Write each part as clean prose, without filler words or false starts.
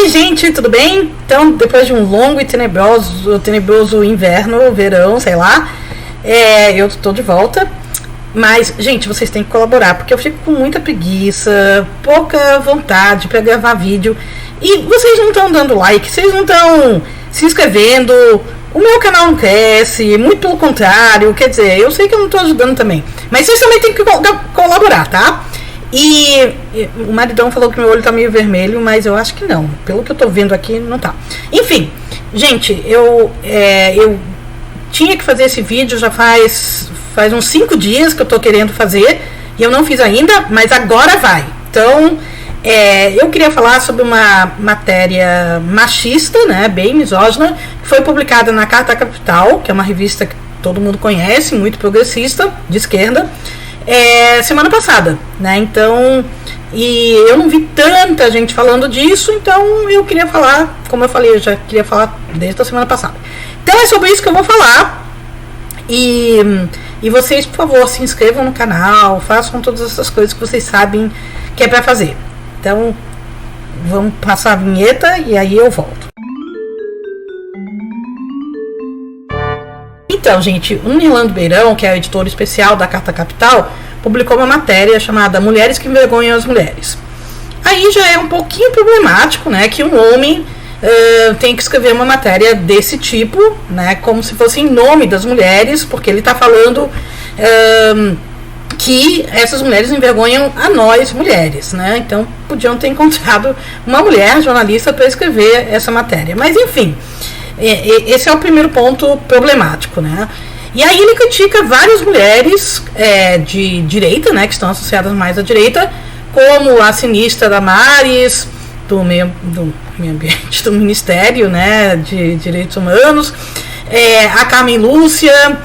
Oi gente, tudo bem? Então, depois de um longo e tenebroso inverno, verão, sei lá, eu tô de volta. Mas, gente, vocês têm que colaborar, porque eu fico com muita preguiça, pouca vontade pra gravar vídeo. E vocês não estão dando like, vocês não estão se inscrevendo, o meu canal não cresce, muito pelo contrário, quer dizer, eu sei que eu não tô ajudando também. Mas vocês também têm que colaborar, tá? E o maridão falou que meu olho tá meio vermelho, mas eu acho que não. Pelo que eu tô vendo aqui, não tá. Enfim, gente, eu tinha que fazer esse vídeo já faz uns 5 dias que eu tô querendo fazer. E eu não fiz ainda, mas agora vai. Então, eu queria falar sobre uma matéria machista, né, bem misógina, que foi publicada na Carta Capital, que é uma revista que todo mundo conhece, muito progressista, de esquerda. Semana passada, né? Então, e eu não vi tanta gente falando disso, então eu queria falar, como eu falei, eu já queria falar desde a semana passada. Então é sobre isso que eu vou falar. E vocês, por favor, se inscrevam no canal, façam todas essas coisas que vocês sabem que é pra fazer. Então, vamos passar a vinheta e aí eu volto. Então, gente, o Nilando Beirão, que é o editor especial da Carta Capital, publicou uma matéria chamada Mulheres que Envergonham as Mulheres. Aí já é um pouquinho problemático, né, que um homem tem que escrever uma matéria desse tipo, né, como se fosse em nome das mulheres, porque ele está falando que essas mulheres envergonham a nós, mulheres, né, então podiam ter encontrado uma mulher jornalista para escrever essa matéria. Mas, enfim, esse é o primeiro ponto problemático, né? E aí ele critica várias mulheres de direita, né, que estão associadas mais à direita, como a sinistra Damares, do meio ambiente, do Ministério, né, de Direitos Humanos, a Carmen Lúcia,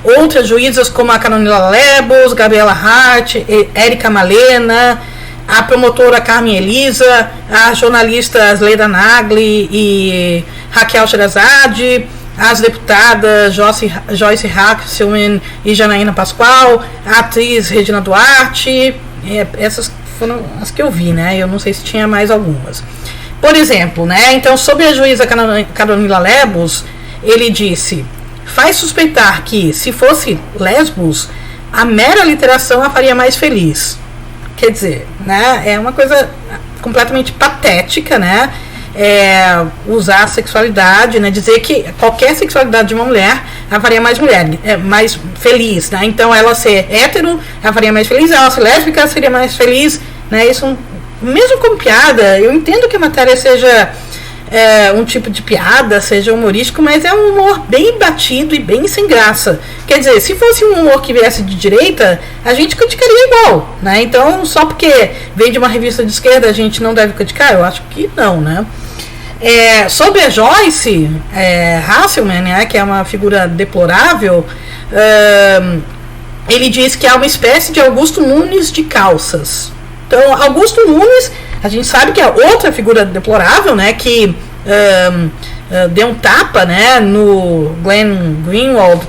outras juízas como a Carolina Lebos, Gabriela Hart, Érica Malena, a promotora Carmen Elisa, a jornalista Leila Nagli e Raquel Sherazade, as deputadas Joyce Hasselman e Janaína Pascoal, a atriz Regina Duarte, essas foram as que eu vi, né? Eu não sei se tinha mais algumas. Por exemplo, né? Então, sobre a juíza Carolina Lebos, ele disse: faz suspeitar que, se fosse lesbos, a mera literação a faria mais feliz. Quer dizer, né, é uma coisa completamente patética, né, usar a sexualidade, né, dizer que qualquer sexualidade de uma mulher a faria mais mais feliz, né, então ela ser hétero a faria mais feliz, ela ser lésbica seria mais feliz, né, isso mesmo como piada, eu entendo que a matéria seja um tipo de piada, seja humorístico, mas é um humor bem batido e bem sem graça. Quer dizer, se fosse um humor que viesse de direita, a gente criticaria igual, né? Então, só porque vem de uma revista de esquerda, a gente não deve criticar? Eu acho que não, né? Sobre a Joyce Hasselman, né, que é uma figura deplorável, ele diz que é uma espécie de Augusto Nunes de calças. Então, Augusto Nunes, a gente sabe que é outra figura deplorável, né, que deu um tapa, né, no Glenn Greenwald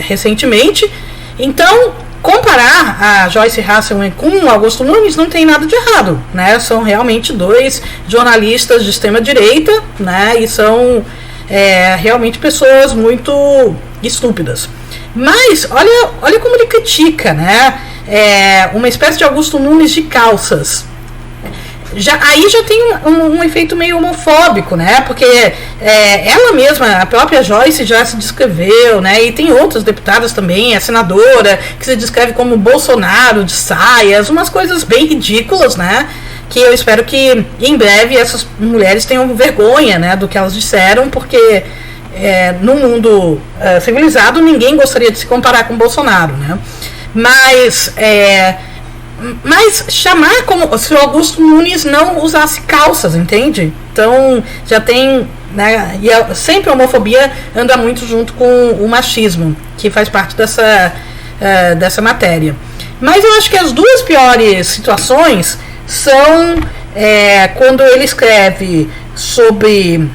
recentemente. Então, comparar a Joyce Hasselman com o Augusto Nunes não tem nada de errado, né, são realmente dois jornalistas de extrema direita, né, e são realmente pessoas muito estúpidas. Mas, olha como ele critica, né, uma espécie de Augusto Nunes de calças. Aí já tem um efeito meio homofóbico, né? Porque ela mesma, a própria Joyce, já se descreveu, né? E tem outras deputadas também, a senadora, que se descreve como Bolsonaro de saias, umas coisas bem ridículas, né? Que eu espero que em breve essas mulheres tenham vergonha, né, do que elas disseram, porque no mundo civilizado ninguém gostaria de se comparar com Bolsonaro, né? Mas chamar como se o Augusto Nunes não usasse calças, entende? Então já tem, né, e sempre a homofobia anda muito junto com o machismo, que faz parte dessa matéria. Mas eu acho que as duas piores situações são quando ele escreve sobre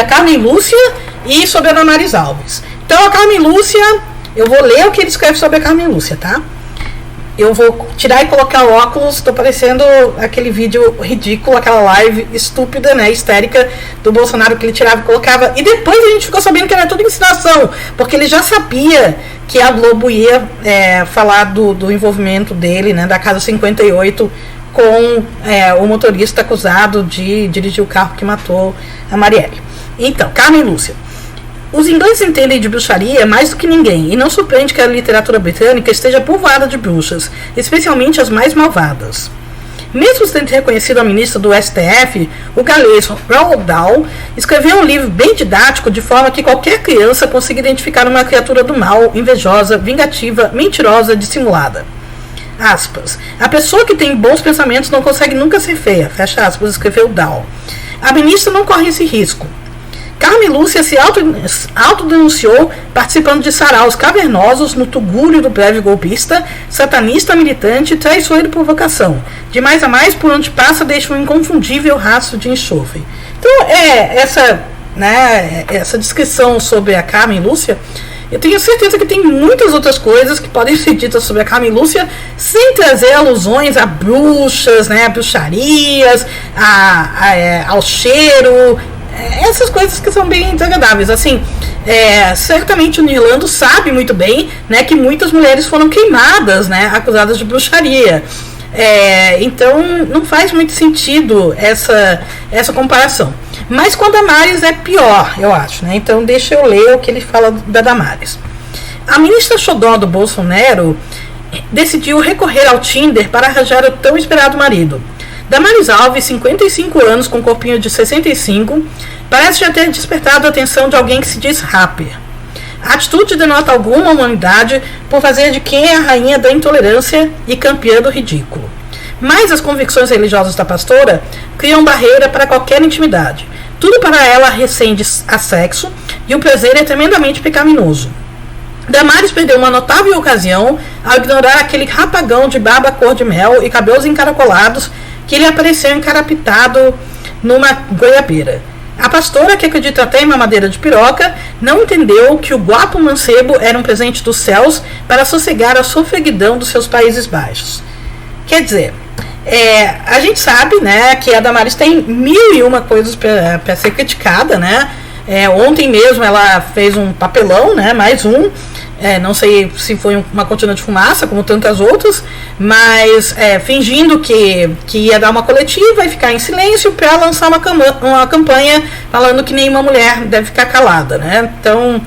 a Carmen Lúcia e sobre a Damares Alves. Então a Carmen Lúcia, eu vou ler o que ele escreve sobre a Carmen Lúcia, tá? eu vou tirar e colocar o óculos, tô parecendo aquele vídeo ridículo, aquela live estúpida, né, histérica do Bolsonaro, que ele tirava e colocava, e depois a gente ficou sabendo que era tudo ensinação, porque ele já sabia que a Globo ia falar do envolvimento dele, né, da Casa 58, com o motorista acusado de dirigir o carro que matou a Marielle. Então, Carmen Lúcia. Os ingleses entendem de bruxaria mais do que ninguém, e não surpreende que a literatura britânica esteja povoada de bruxas, especialmente as mais malvadas. Mesmo tendo reconhecido a ministra do STF, o galês Roald Dahl escreveu um livro bem didático de forma que qualquer criança consiga identificar uma criatura do mal, invejosa, vingativa, mentirosa, dissimulada. Aspas. A pessoa que tem bons pensamentos não consegue nunca ser feia, fecha aspas, escreveu Dahl. A ministra não corre esse risco. Carmen Lúcia se autodenunciou participando de saraus cavernosos no tugúrio do breve golpista, satanista militante, traiçoeiro por vocação. De mais a mais, por onde passa, deixa um inconfundível rastro de enxofre. Então, essa descrição sobre a Carmen Lúcia, eu tenho certeza que tem muitas outras coisas que podem ser ditas sobre a Carmen Lúcia, sem trazer alusões a bruxas, né, a bruxarias, ao cheiro, essas coisas que são bem desagradáveis. Assim, certamente o Nirlando sabe muito bem, né, que muitas mulheres foram queimadas, né, acusadas de bruxaria. Então não faz muito sentido essa comparação. Mas com a Damares é pior, eu acho, né? Então deixa eu ler o que ele fala da Damares. A ministra xodó do Bolsonaro decidiu recorrer ao Tinder para arranjar o tão esperado marido. Damares Alves, 55 anos, com corpinho de 65, parece já ter despertado a atenção de alguém que se diz rapper. A atitude denota alguma humanidade por fazer de quem é a rainha da intolerância e campeã do ridículo. Mas as convicções religiosas da pastora criam barreira para qualquer intimidade. Tudo para ela recende a sexo e o prazer é tremendamente pecaminoso. Damares perdeu uma notável ocasião ao ignorar aquele rapagão de barba cor de mel e cabelos encaracolados que lhe apareceu encarapitado numa goiabeira. A pastora, que acredita até em mamadeira de piroca, não entendeu que o guapo mancebo era um presente dos céus para sossegar a sofreguidão dos seus Países Baixos. Quer dizer, a gente sabe, né, que a Damares tem 1001 coisas para ser criticada, né? Ontem mesmo ela fez um papelão, né, mais um. Não sei se foi uma cortina de fumaça, como tantas outras, mas fingindo que ia dar uma coletiva e ficar em silêncio para lançar uma campanha falando que nenhuma mulher deve ficar calada, né? Então,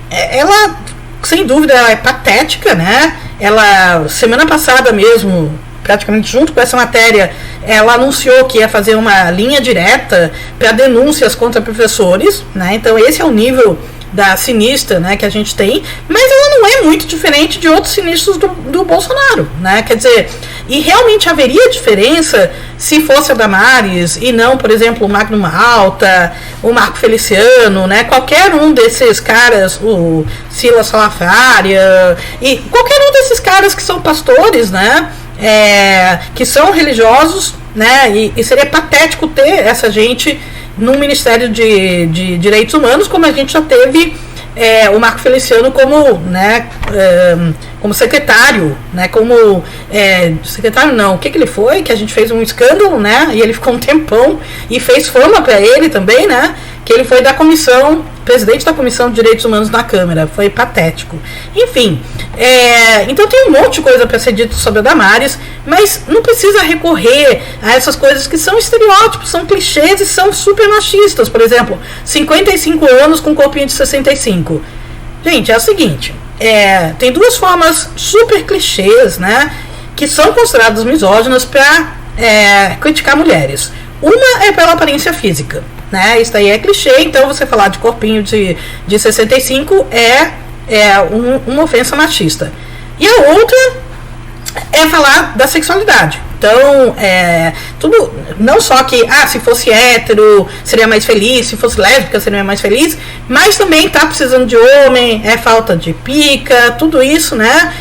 ela, sem dúvida, ela é patética, né? Ela, semana passada mesmo, praticamente junto com essa matéria, ela anunciou que ia fazer uma linha direta para denúncias contra professores, né? Então, esse é o nível da sinistra, né, que a gente tem, mas ela não é muito diferente de outros sinistros do Bolsonaro, né? Quer dizer, e realmente haveria diferença se fosse a Damares e não, por exemplo, o Magno Malta, o Marco Feliciano, né? Qualquer um desses caras, o Silas Salafrária, e qualquer um desses caras que são pastores, né? Que são religiosos, né? E seria patético ter essa gente no Ministério de Direitos Humanos, como a gente já teve o Marco Feliciano como, né, como secretário, né, como secretário não, o que ele foi, que a gente fez um escândalo, né, e ele ficou um tempão e fez fama para ele também, né, que ele foi da comissão, presidente da Comissão de Direitos Humanos na Câmara, foi patético. Enfim, então tem um monte de coisa para ser dito sobre a Damares, mas não precisa recorrer a essas coisas que são estereótipos, são clichês e são super machistas. Por exemplo, 55 anos com corpinho de 65. Gente, é o seguinte, tem duas formas super clichês, né, que são consideradas misóginas para criticar mulheres. Uma é pela aparência física, né? Isso daí é clichê, então você falar de corpinho de 65 uma ofensa machista. E a outra é falar da sexualidade. Então, tudo, não só que, se fosse hétero seria mais feliz, se fosse lésbica seria mais feliz, mas também tá precisando de homem, falta de pica, tudo isso, né?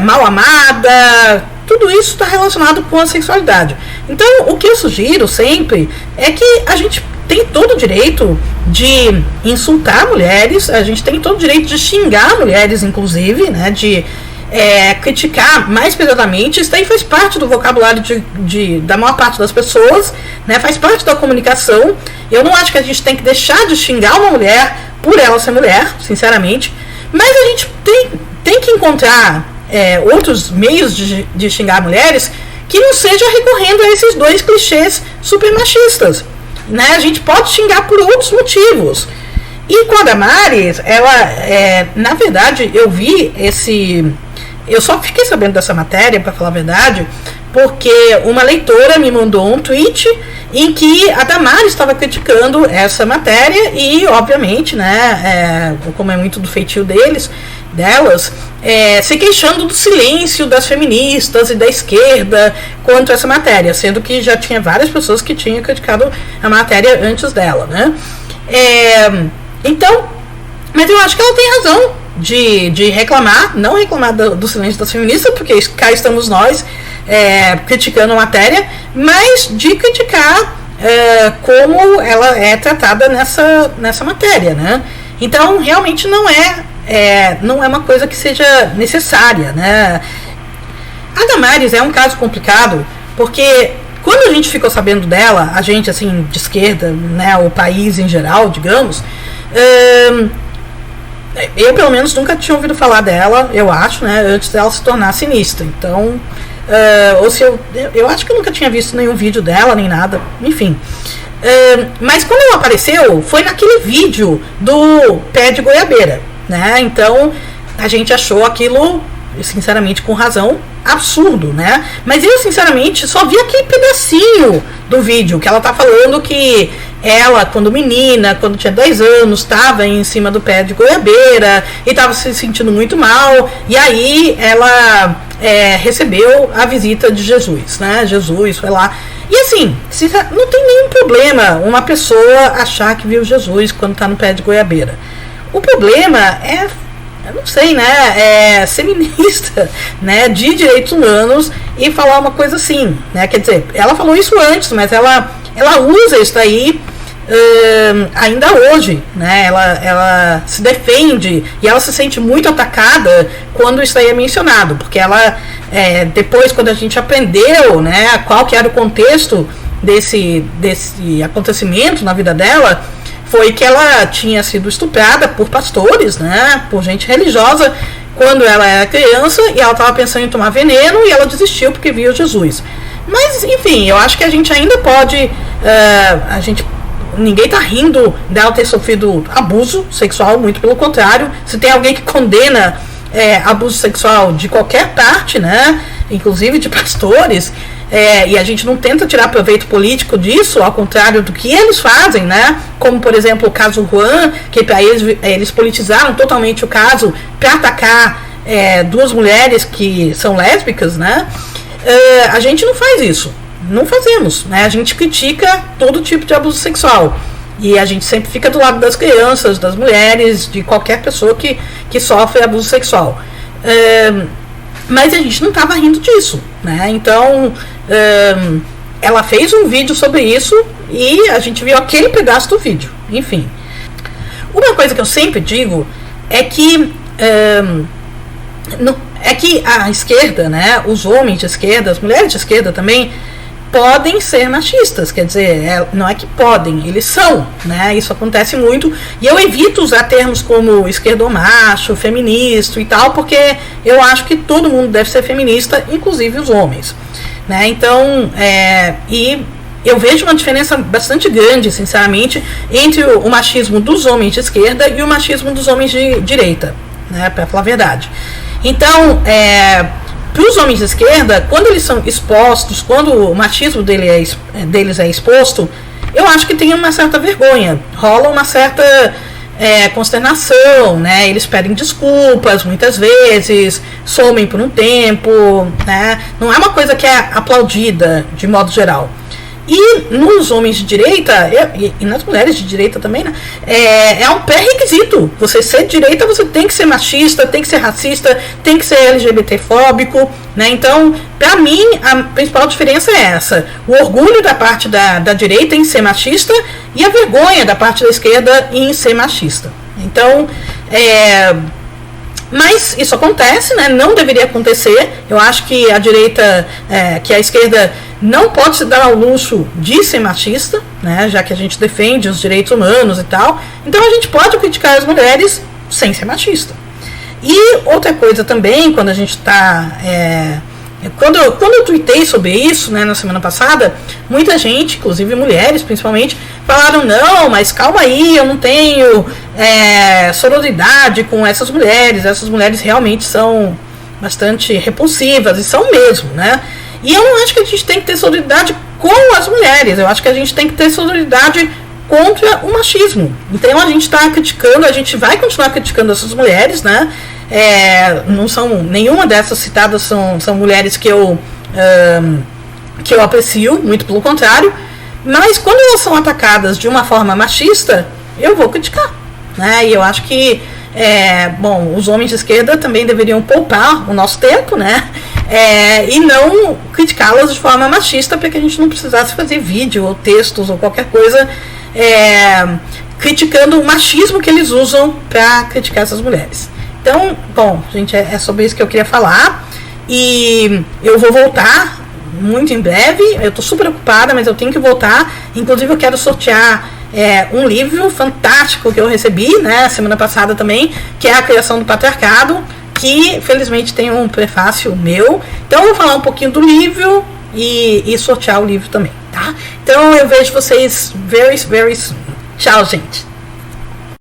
Mal amada, tudo isso está relacionado com a sexualidade. Então, o que eu sugiro sempre é que a gente tem todo o direito de insultar mulheres, a gente tem todo o direito de xingar mulheres, inclusive, né? De criticar mais pesadamente, isso daí faz parte do vocabulário da maior parte das pessoas, né? Faz parte da comunicação. Eu não acho que a gente tem que deixar de xingar uma mulher por ela ser mulher, sinceramente, mas a gente tem que encontrar outros meios de xingar mulheres que não seja recorrendo a esses dois clichês super machistas, né? A gente pode xingar por outros motivos. E com a Damares, na verdade, eu só fiquei sabendo dessa matéria, para falar a verdade, porque uma leitora me mandou um tweet em que a Damares estava criticando essa matéria e, obviamente, né, como é muito do feitio delas, se queixando do silêncio das feministas e da esquerda quanto a essa matéria, sendo que já tinha várias pessoas que tinham criticado a matéria antes dela, né? Então, mas eu acho que ela tem razão de reclamar, não reclamar do silêncio das feministas, porque cá estamos nós criticando a matéria, mas de criticar como ela é tratada nessa matéria, né? Então, realmente não é uma coisa que seja necessária, né? A Damares é um caso complicado, porque quando a gente ficou sabendo dela, a gente, assim, de esquerda, né, o país em geral, digamos, eu, pelo menos, nunca tinha ouvido falar dela, eu acho, né, antes dela se tornar sinistra. Então, ou se eu acho que eu nunca tinha visto nenhum vídeo dela, nem nada, enfim. Mas quando ela apareceu, foi naquele vídeo do pé de goiabeira, né? Então, a gente achou aquilo, sinceramente, com razão, absurdo, né? Mas eu, sinceramente, só vi aquele pedacinho do vídeo, que ela tá falando que ela, quando menina, quando tinha 10 anos, estava em cima do pé de goiabeira e estava se sentindo muito mal, e aí ela recebeu a visita de Jesus, né? Jesus foi lá. E assim, não tem nenhum problema uma pessoa achar que viu Jesus quando está no pé de goiabeira. O problema eu não sei, né, ser ministra, né, de direitos humanos e falar uma coisa assim, né? Quer dizer, ela falou isso antes, mas ela usa isso aí ainda hoje, né? Ela se defende e ela se sente muito atacada quando isso aí é mencionado, porque ela depois, quando a gente aprendeu, né, qual que era o contexto desse acontecimento na vida dela, foi que ela tinha sido estuprada por pastores, né, por gente religiosa, quando ela era criança, e ela estava pensando em tomar veneno e ela desistiu porque viu Jesus. Mas, enfim, eu acho que a gente ainda pode, ninguém está rindo dela ter sofrido abuso sexual, muito pelo contrário. Se tem alguém que condena abuso sexual de qualquer parte, né, inclusive de pastores, e a gente não tenta tirar proveito político disso, ao contrário do que eles fazem, né? Como, por exemplo, o caso Juan, que para eles politizaram totalmente o caso para atacar duas mulheres que são lésbicas, né? A gente não faz isso, não fazemos, né? A gente critica todo tipo de abuso sexual e a gente sempre fica do lado das crianças, das mulheres, de qualquer pessoa que sofre abuso sexual. Mas a gente não estava rindo disso, né? Então, ela fez um vídeo sobre isso e a gente viu aquele pedaço do vídeo. Enfim, uma coisa que eu sempre digo é que a esquerda, né, os homens de esquerda, as mulheres de esquerda também podem ser machistas, quer dizer, não é que podem, eles são, né? Isso acontece muito, e eu evito usar termos como esquerdomacho, feminista e tal, porque eu acho que todo mundo deve ser feminista, inclusive os homens, né? Então, e eu vejo uma diferença bastante grande, sinceramente, entre o machismo dos homens de esquerda e o machismo dos homens de direita, né? Para falar a verdade. Então, para os homens de esquerda, quando eles são expostos, quando o machismo deles é exposto, eu acho que tem uma certa vergonha, rola uma certa consternação, né? Eles pedem desculpas muitas vezes, somem por um tempo, né? Não é uma coisa que é aplaudida de modo geral. E nos homens de direita, e nas mulheres de direita também, né, é um pré-requisito. Você ser de direita, você tem que ser machista, tem que ser racista, tem que ser LGBT-fóbico, né? Então, para mim, a principal diferença é essa. O orgulho da parte da direita em ser machista e a vergonha da parte da esquerda em ser machista. Então, Mas isso acontece, né? Não deveria acontecer. Eu acho que a direita, que a esquerda não pode se dar ao luxo de ser machista, né? Já que a gente defende os direitos humanos e tal. Então a gente pode criticar as mulheres sem ser machista. E outra coisa também, quando a gente está... Quando eu tuitei sobre isso, né, na semana passada, muita gente, inclusive mulheres principalmente, falaram, não, mas calma aí, eu não tenho sororidade com essas mulheres realmente são bastante repulsivas, e são mesmo, né? E eu não acho que a gente tem que ter sororidade com as mulheres, eu acho que a gente tem que ter sororidade contra o machismo. Então a gente está criticando, a gente vai continuar criticando essas mulheres, né? Não são, nenhuma dessas citadas são mulheres que eu aprecio, muito pelo contrário, mas quando elas são atacadas de uma forma machista, eu vou criticar, né? E eu acho que os homens de esquerda também deveriam poupar o nosso tempo, né? E não criticá-las de forma machista, para que a gente não precisasse fazer vídeo ou textos ou qualquer coisa criticando o machismo que eles usam para criticar essas mulheres. Então, bom, gente, é sobre isso que eu queria falar. E eu vou voltar muito em breve. Eu tô super ocupada, mas eu tenho que voltar. Inclusive, eu quero sortear um livro fantástico que eu recebi, né, semana passada também, que é A Criação do Patriarcado, que felizmente tem um prefácio meu. Então, eu vou falar um pouquinho do livro e sortear o livro também, tá? Então, eu vejo vocês very soon. Tchau, gente.